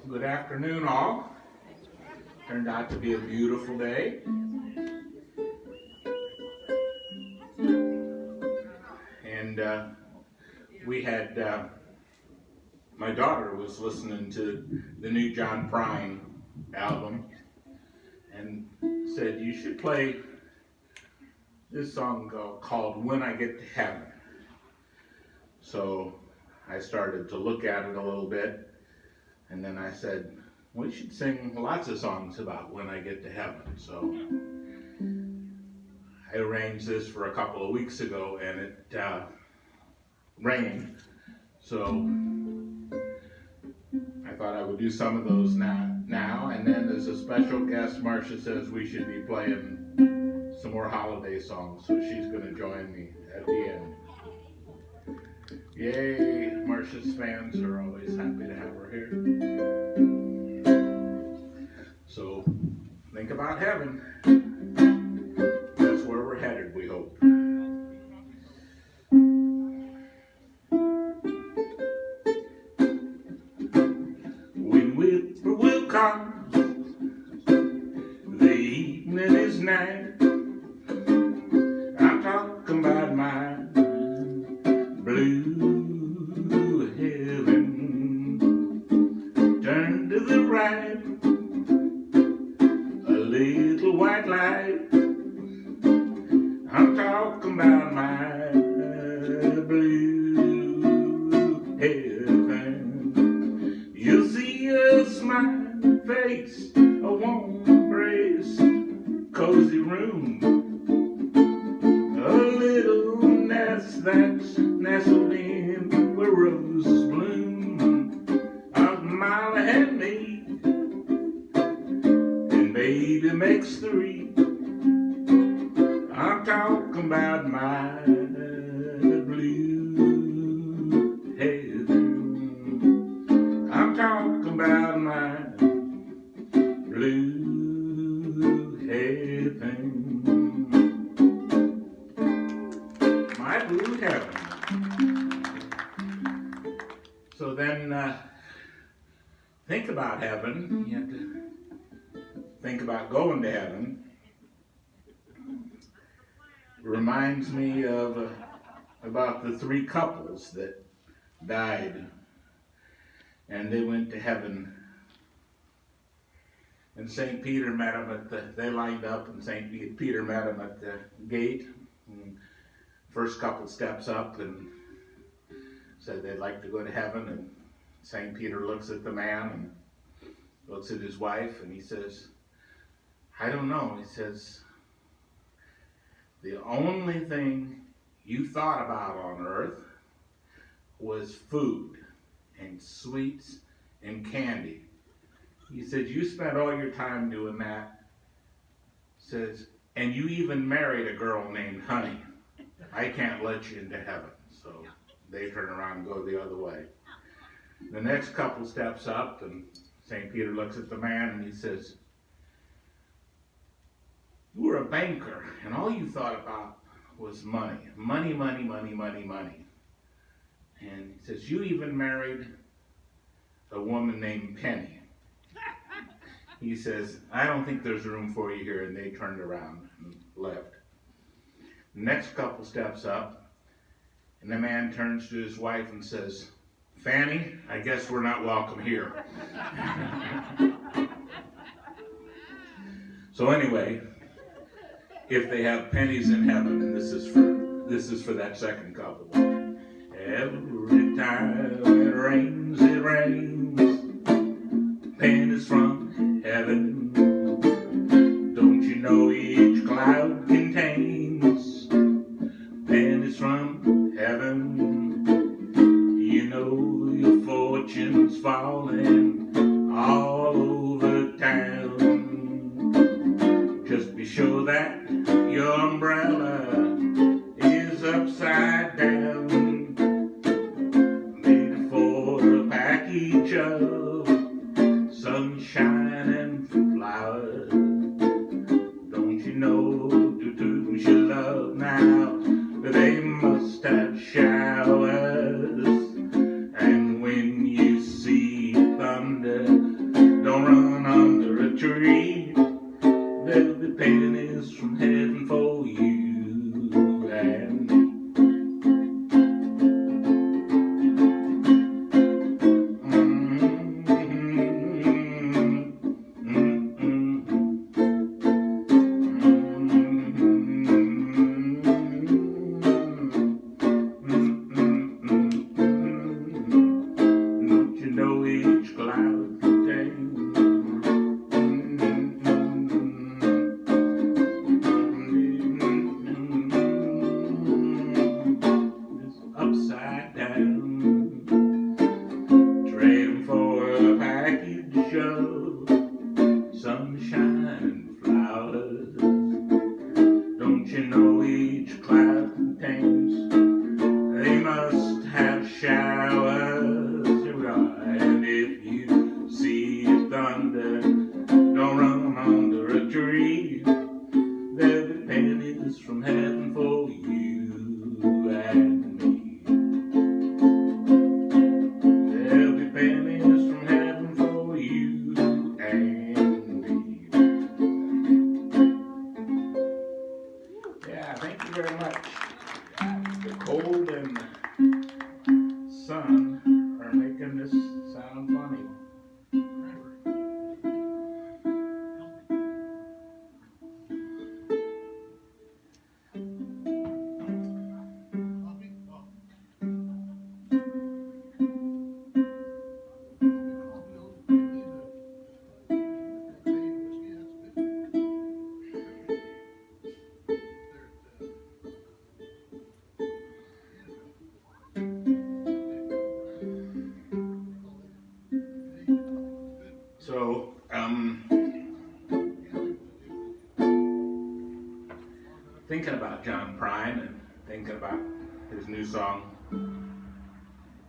Good afternoon, all. Turned out to be a beautiful day. And we had, my daughter was listening to the new John Prine album and said, you should play this song called When I Get to Heaven. So I started to look at it a little bit, and then I said, we should sing lots of songs about when I get to heaven. So I arranged this for a couple of weeks ago, and it rained. So I thought I would do some of those now. And then as a special guest, Marcia says we should be playing some more holiday songs. So she's going to join me at the end. Yay, Marcia's fans are always happy to have her here. So think about heaven. That's where we're headed, we hope. When will come, the evening is night. I'm talking about my blue heaven. Turn to the right, a little white light. I'm talking about my blue heaven. You'll see a smiling face, a warm embrace, cozy room, a little nest that's nestled in where roses bloom. A mile ahead of me, and baby makes three. I'm talking about my blue heaven. I'm talking about my blue heaven. My blue heaven. So then think about heaven. You have to think about going to heaven. It reminds me of about the three couples that died and they went to heaven. And St. Peter met them they lined up, and St. Peter met them at the gate. And first couple steps up and said they'd like to go to heaven. And St. Peter looks at the man and looks at his wife, and he says, I don't know. He says, the only thing you thought about on earth was food and sweets and candy. He said, you spent all your time doing that. Says, and you even married a girl named Honey. I can't let you into heaven. So they turn around and go the other way. The next couple steps up, and St. Peter looks at the man and he says, you were a banker, and all you thought about was money. Money, money, money, money, money. And he says, you even married a woman named Penny. He says, I don't think there's room for you here, and they turned around and left. The next couple steps up, and the man turns to his wife and says, Fanny, I guess we're not welcome here. So anyway, if they have pennies in heaven, and this is for that second couple. Every time it rains, pennies from heaven. Don't you know each cloud contains pennies from heaven? You know your fortune's falling all over town. Just be sure that your umbrella is upside down. Made for a package of sunshine and flowers. Don't you know the tunes you love now? They must have showers. And when you see thunder upside down, trading for a package of sunshine and flowers. Don't you know each cloud contains, they must have showers. Here we are. And if you see thunder, don't run under a tree. There'll be pennies from heaven for you and me. There'll be pennies from heaven for you and me. Yeah, thank you very much. The cold and the sun are making this sound funny. So, thinking about John Prine and thinking about his new song,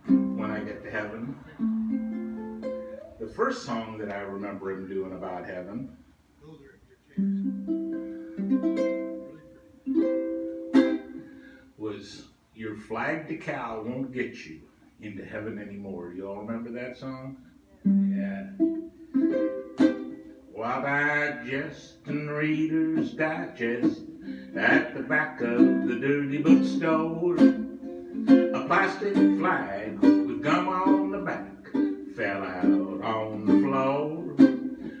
When I Get to Heaven. The first song that I remember him doing about heaven was Your Flag Decal Won't Get You Into Heaven Anymore. You all remember that song? Yeah. While digesting Reader's Digest at the back of the dirty bookstore, a plastic flag with gum on the back fell out on the floor.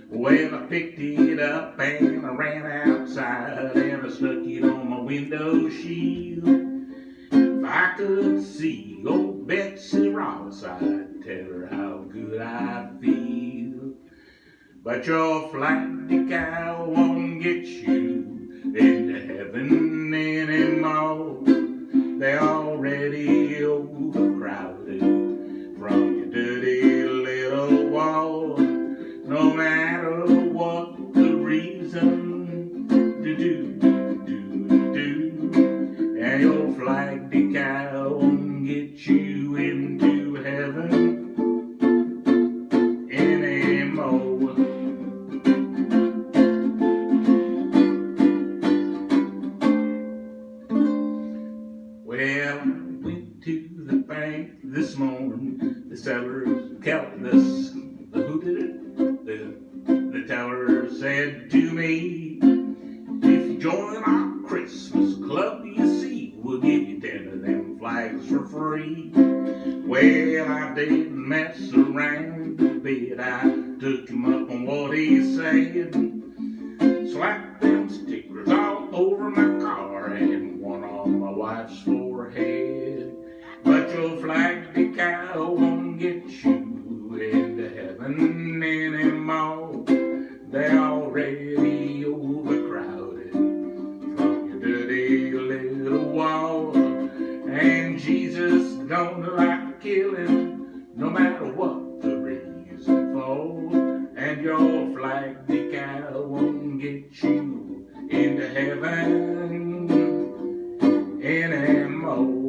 Well, I picked it up and I ran outside and I stuck it on my window shield. If I could see old Betsy Ross, I'd tell her how good I feel. But your flag decal won't get you into heaven anymore. They're already overcrowded from your dirty little wall. No matter what the reason, do. And your flag decal won't get you into heaven anymore. Well, I went to the bank this morning. The teller said to me, if you join our Christmas club, you see, we'll give you 10 of them flags for free. Well, I didn't mess around a bit. I took him up on what he said. Slapped them stickers all over my car and one on my wife's forehead. But your flag decal won't get you into heaven anymore. They're already overcrowded from your dirty little wall. And Jesus don't like killing, no matter what the reason for. And your flag decal won't get you into heaven anymore.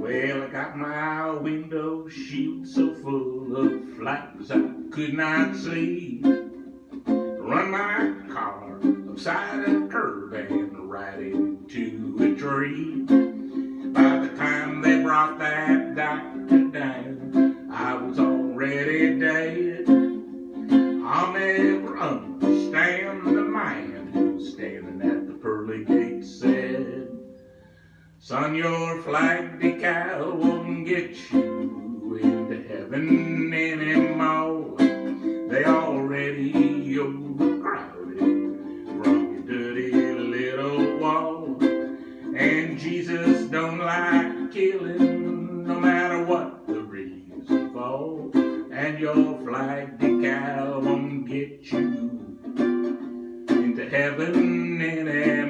Well, I got my window shield so full of flags I could not see. Run my car upside a curb and right into a tree. By the time they brought that doctor down, I was already dead. I'll never understand the man who's standing at the pearly gate said, son, your flag decal won't get you into heaven anymore. They already overcrowded from your dirty little wall. And Jesus don't like killing, no matter what the reason for. And your flag decal won't get you into heaven anymore.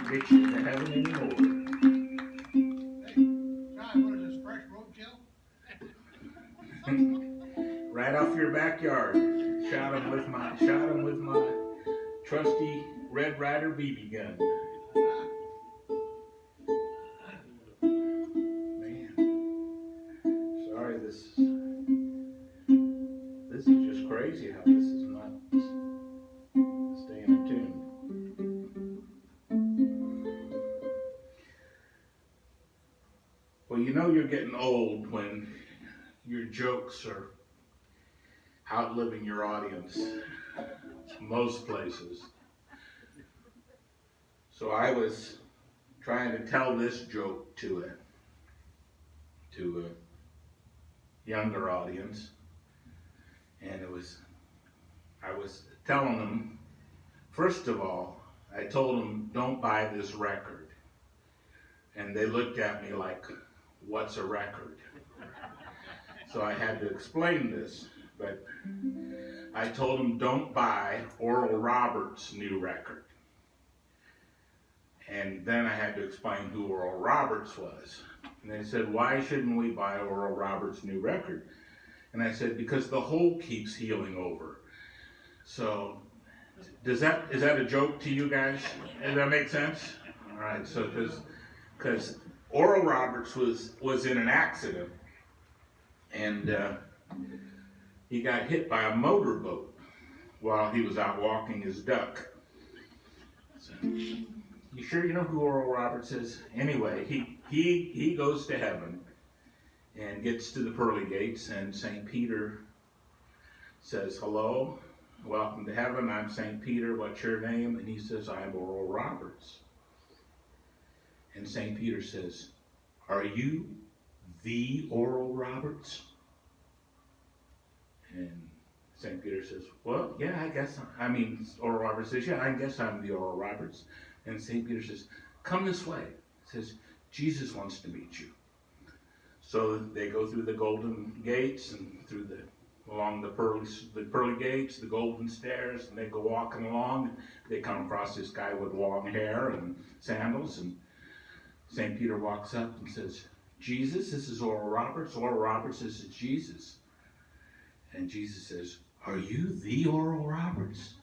get you to heaven anymore. Hey, John, what is this, fresh roadkill? Right off your backyard. Shot him with my trusty Red Ryder BB gun. Man, sorry, this is just crazy how this is not staying in tune. Well, you know you're getting old when your jokes are outliving your audience, most places. So I was trying to tell this joke to a younger audience, and I was telling them, first of all, I told them, don't buy this record. And they looked at me like, what's a record? So I had to explain this, but I told them, don't buy Oral Roberts' new record. And then I had to explain who Oral Roberts was. And they said, why shouldn't we buy Oral Roberts' new record? And I said, because the hole keeps healing over. So, is that a joke to you guys? Does that make sense? All right, so because Oral Roberts was in an accident, and he got hit by a motorboat while he was out walking his duck. So, you sure you know who Oral Roberts is? Anyway, he goes to heaven and gets to the pearly gates, and St. Peter says, hello, welcome to heaven, I'm St. Peter, what's your name? And he says, I'm Oral Roberts. And St. Peter says, are you the Oral Roberts? And St. Peter says, well, yeah, Oral Roberts says, yeah, I guess I'm the Oral Roberts. And St. Peter says, come this way. He says, Jesus wants to meet you. So they go through the golden gates and along the pearly gates, the golden stairs, and they go walking along. They come across this guy with long hair and sandals, and St. Peter walks up and says, Jesus, this is Oral Roberts. Oral Roberts says, it's Jesus. And Jesus says, are you the Oral Roberts?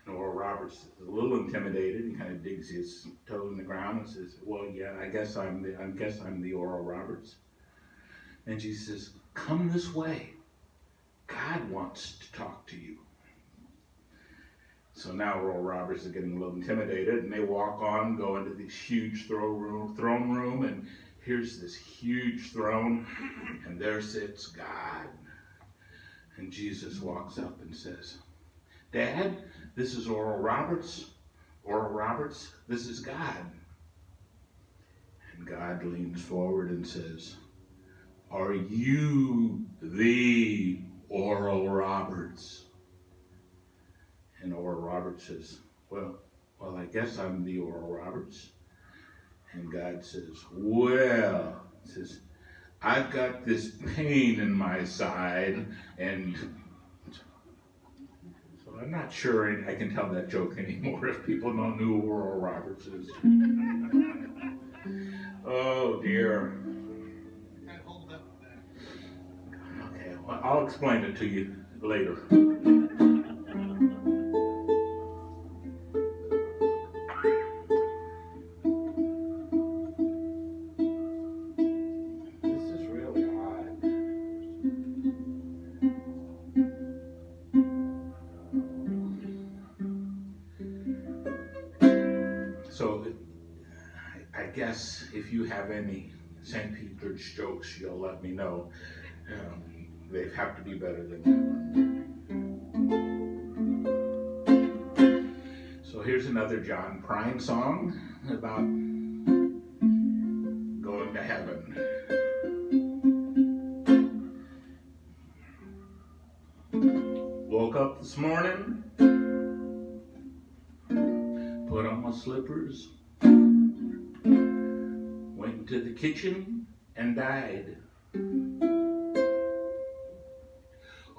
And Oral Roberts is a little intimidated and kind of digs his toe in the ground and says, well, yeah, I guess I'm the Oral Roberts. And Jesus says, come this way. God wants to talk to you. So now Oral Roberts is getting a little intimidated, and they walk on, go into this huge throne room, and here's this huge throne, and there sits God. And Jesus walks up and says, Dad, this is Oral Roberts. Oral Roberts, this is God. And God leans forward and says, are you the Oral Roberts? And Oral Roberts says, well, I guess I'm the Oral Roberts. And God says, I've got this pain in my side, and so I'm not sure I can tell that joke anymore if people don't know who Oral Roberts is. Oh dear. Okay, well, I'll explain it to you later. So, I guess if you have any St. Peter's jokes, you'll let me know. They have to be better than that one. So here's another John Prine song about going to heaven. Woke up this morning, put on my slippers, went to the kitchen and died.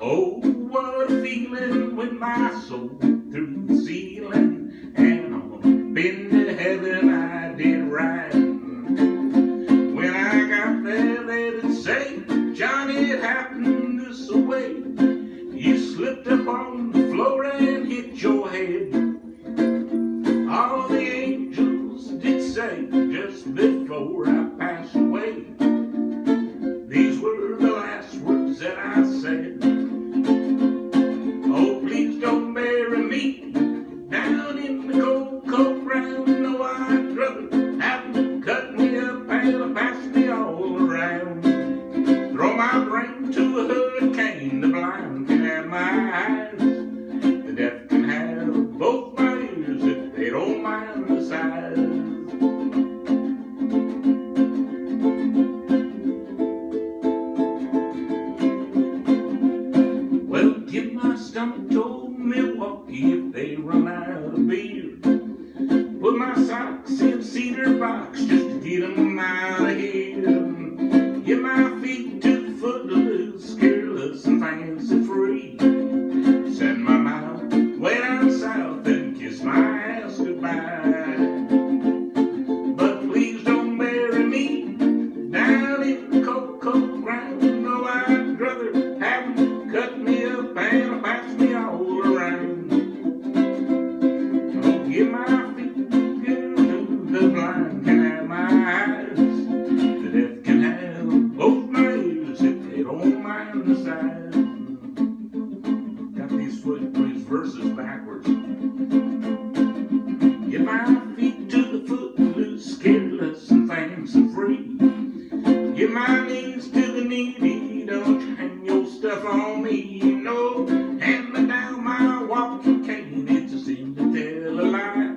Oh, what a feeling with my soul through the ceiling and on been to heaven, I did right. When I got there, they'd say, Johnny, it happened this way. You slipped up on the floor and hit your head. All the angels did say just before I passed away, these were the last words that I said. Oh, please don't bury me down in the cold, cold ground. No, I'd rather have them cut me up and pass me all around. Throw my brain to a hurricane. The blind can have my eyes, the deaf can have both my ears if they don't mind the size. Well, give my stomach to Milwaukee if they run out of beer. Put my socks in a cedar box just to get them out of here. Give my feet to the footloose, careless and fancy free. Send my mouth way down south and kiss my ass goodbye. But please don't bury me down in the cold, cold ground. No, I'd rather have them cut me up and pass me all around. Oh, give my feet to the blind can have my eyes, the deaf can have both my ears if they don't mind the size. Got these verses backwards. Give my feet to the footloose, careless and fancy free. Give my knees to the needy, don't you hang your stuff on me. No, hand me down my walking cane, it's a sin to tell a lie.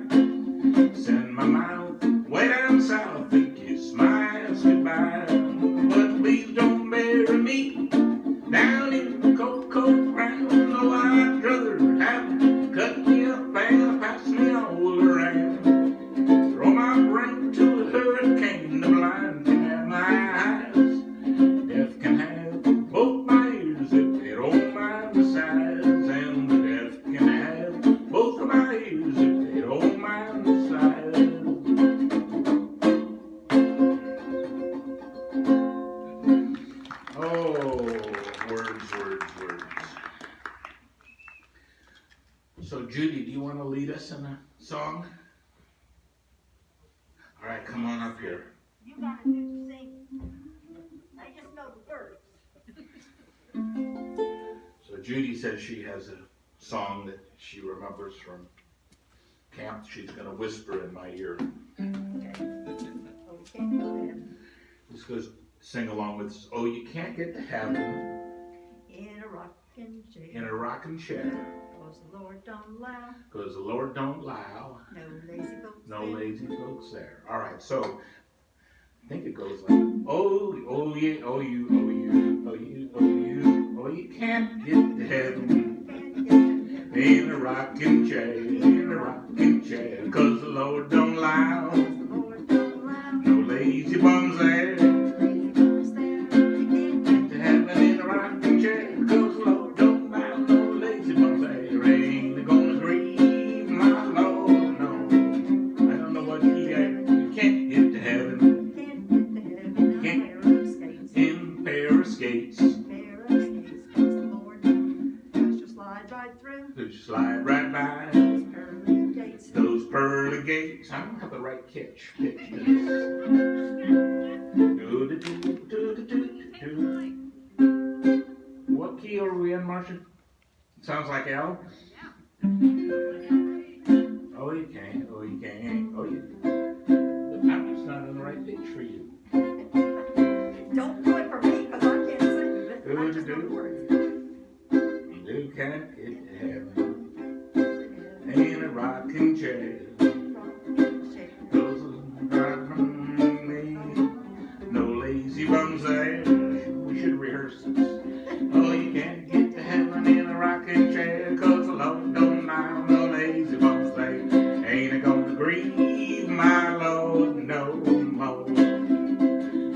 Send my mouth way down south and kiss my ass goodbye. But please don't bury me down in the cold, cold ground. No, I'd rather have them cut me up and pass me all around. Throw my brain to a hurricane. The blind can have my eyes, deaf can have both my ears if they don't mind the size. And the deaf can have both of my ears if they don't mind the size. Oh, words, words, words. So Judy, do you want to lead us in a song? All right, come on up here. You gotta do the singing. I just know the words. So Judy says she has a song that she remembers from camp. She's going to whisper in my ear. Okay. Okay, go ahead. This goes, sing along with us. Oh, you can't get to heaven In a rocking chair. in a rocking chair, 'Cause the Lord don't allow because the Lord don't allow no lazy folks. no there. lazy folks there. All right, so I think it goes like, oh, oh yeah, oh you, oh you, oh you, oh you, oh you can't get to heaven Can't get to heaven. in a rocking chair, in a rocking chair, because the Lord don't allow 'Cause the Lord don't allow no lazy bums there. lazy folks there. They can't get To heaven in a rocking chair, because the Lord don't allow no lazy bums there. Ain't gonna grieve my Lord, no. I don't know what you can't get to heaven Can't get to heaven in a pair of skates. in pair of skates. Pair of skates. 'Cause the Lord just will slide right through Just slide right by those pearly gates. those pearly gates. I don't have the right pitch to this. What key are we in, Marcia? Sounds like L? Oh, you can't. Oh, you can't. Oh, you. I'm just not in the right pitch for you. Don't do it for me, 'cause I can't sing it. I just know the words. You can't get to heaven in a rocking chair. Those rocking me, no lazy bums there. We should rehearse this. Oh, you can't get to heaven in a rocking chair, 'cause the Lord don't allow no lazy bums there. Ain't it gonna grieve my Lord no more?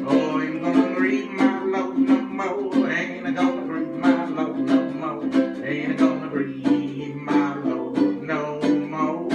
Oh, ain't gonna grieve my Lord no more. Ain't it gonna grieve my Lord no more. Ain't it gonna grieve my Lord no more.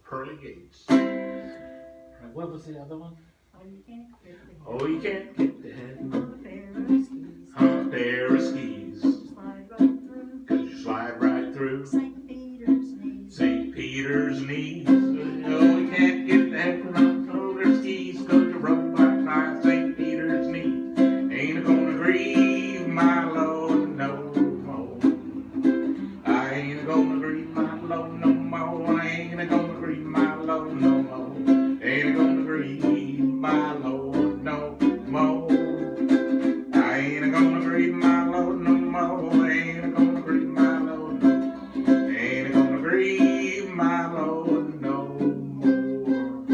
pearly gates. Right, what was the other one? Oh, you can't get to heaven Oh, you can't get to heaven on a pair of skis. on a pair of skis. Slide right through 'Cause you slide right through St. Peter's knees. St. Peter's knees. Oh, you can't get to heaven on roller skis 'cause you run by St. Peter's knees. Ain't gonna grieve my Lord no more. I ain't gonna grieve my Lord no more. I ain't gonna grieve my Lord no more. Ain't gonna grieve my Lord no more. I ain't gonna grieve my Lord no more. Ain't gonna grieve my Lord no more. Ain't gonna grieve my Lord no more.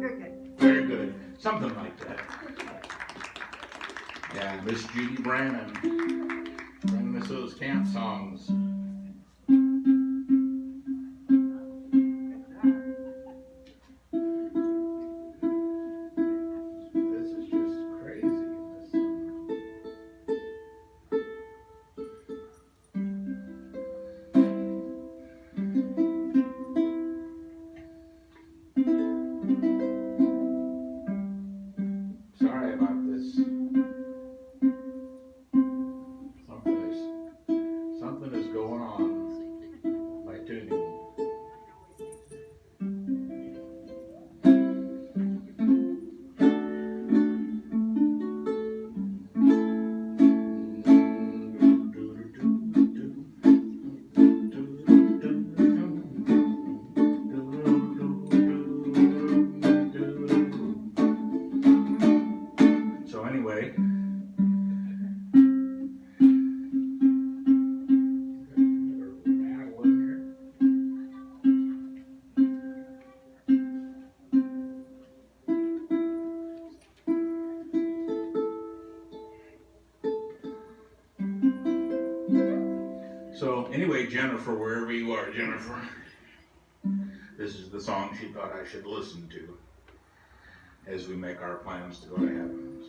Very good. Very good. Something like that. Yeah, Miss Judy Brannon. Bring us those camp songs. This is just crazy. Sorry about this. Something is going on. My tuning. So anyway, Jennifer, wherever you are, Jennifer, this is the song she thought I should listen to as we make our plans to go to heaven.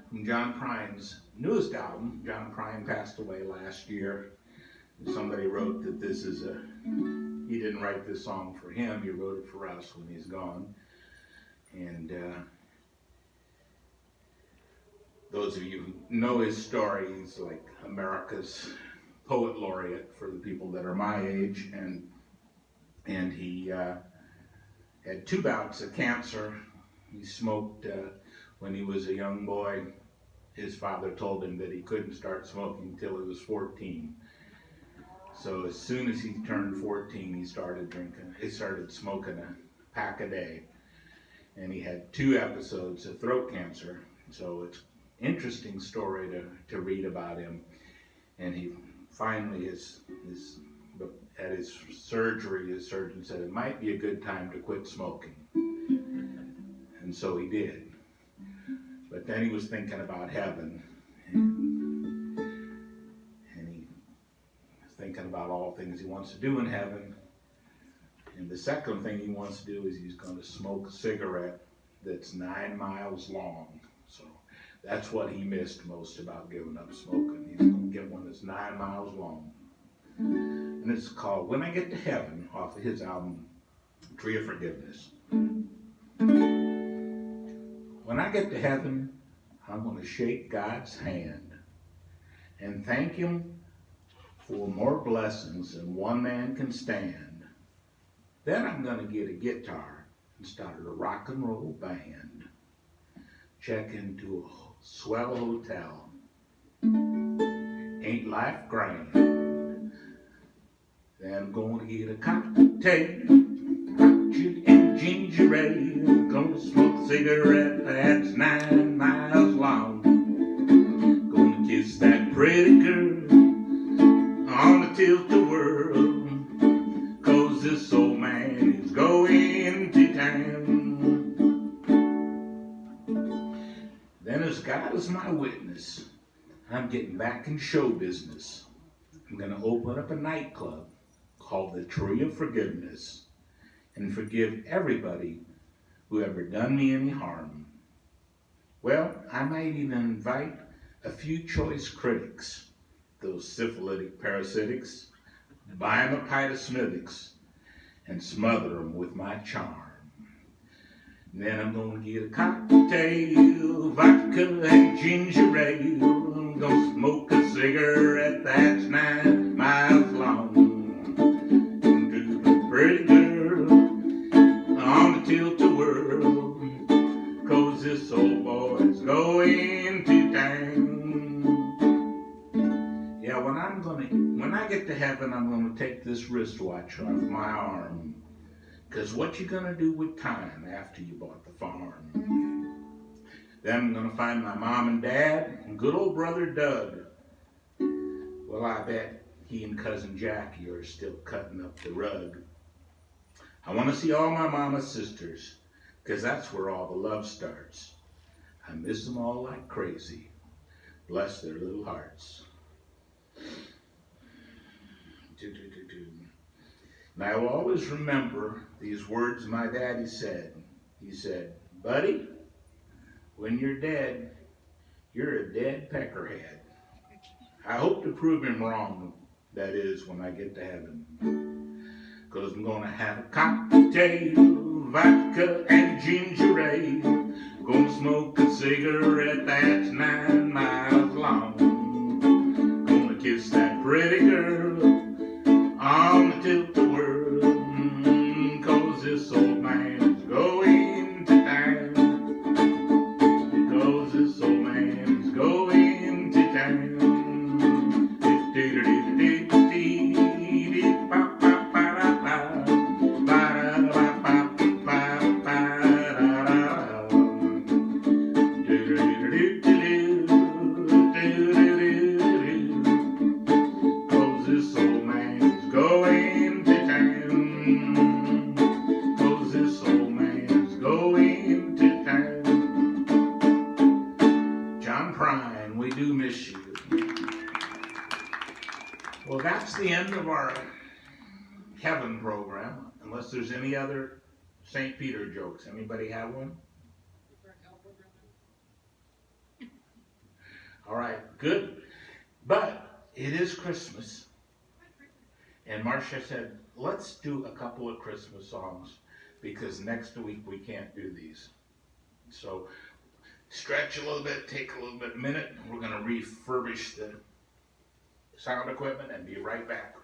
From John Prine's newest album. John Prine passed away last year. Somebody wrote that this is he didn't write this song for him, he wrote it for us when he's gone. And those of you who know his story, he's like America's poet laureate for the people that are my age, and he had 2 bouts of cancer. He smoked when he was a young boy. His father told him that he couldn't start smoking until he was 14. So as soon as he turned 14, he started smoking a pack a day. And he had 2 episodes of throat cancer. So it's an interesting story to read about him. And he finally, at his surgery, his surgeon said it might be a good time to quit smoking. And so he did. But then he was thinking about heaven. And he was thinking about all things he wants to do in heaven. And the second thing he wants to do is he's going to smoke a cigarette that's 9 miles long. So that's what he missed most about giving up smoking. He's going to get one that's 9 miles long. And it's called When I Get to Heaven, off of his album, Tree of Forgiveness. When I get to heaven, I'm going to shake God's hand and thank him for more blessings than one man can stand. Then I'm going to get a guitar and start a rock and roll band. Check into a swell hotel. Ain't life grand? Then I'm going to get a cocktail, orchard and ginger ale. Gonna smoke a cigarette that's 9 miles long. Gonna kiss that pretty girl on a tilt-a-whirl, 'cause this old man is going to town. Then as God is my witness, I'm getting back in show business. I'm gonna open up a nightclub called the Tree of Forgiveness and forgive everybody who ever done me any harm. Well, I might even invite a few choice critics, those syphilitic parasitics, buy him a pint of Smithwick's and smother him with my charm. And then I'm gonna get a cocktail, vodka and ginger ale. I'm gonna smoke a cigarette that's 9 miles long. And to the pretty girl on the tilt-a-whirl, 'cause this old boy's going to town. Yeah, when I get to heaven, I'm gonna take this wristwatch off my arm. 'Cause what you gonna do with time after you bought the farm? Then I'm gonna find my mom and dad and good old brother Doug. Well, I bet he and cousin Jackie are still cutting up the rug. I wanna see all my mama's sisters, 'cause that's where all the love starts. I miss them all like crazy. Bless their little hearts. And I will always remember these words my daddy said. He said, "Buddy, when you're dead, you're a dead peckerhead." I hope to prove him wrong, that is, when I get to heaven. 'Cause I'm gonna have a cocktail, vodka and ginger ale. Gonna smoke a cigarette that's 9 miles long. Gonna kiss that pretty girl on the tilt-a-whirl, 'cause this old man's going to town. 'Cause this old man's going to town. We do miss you. Well, that's the end of our heaven program, unless there's any other St. Peter jokes. Anybody have one? All right, good. But it is Christmas. And Marcia said, let's do a couple of Christmas songs because next week we can't do these. So stretch a little bit, take a little bit minute. We're going to refurbish the sound equipment and be right back.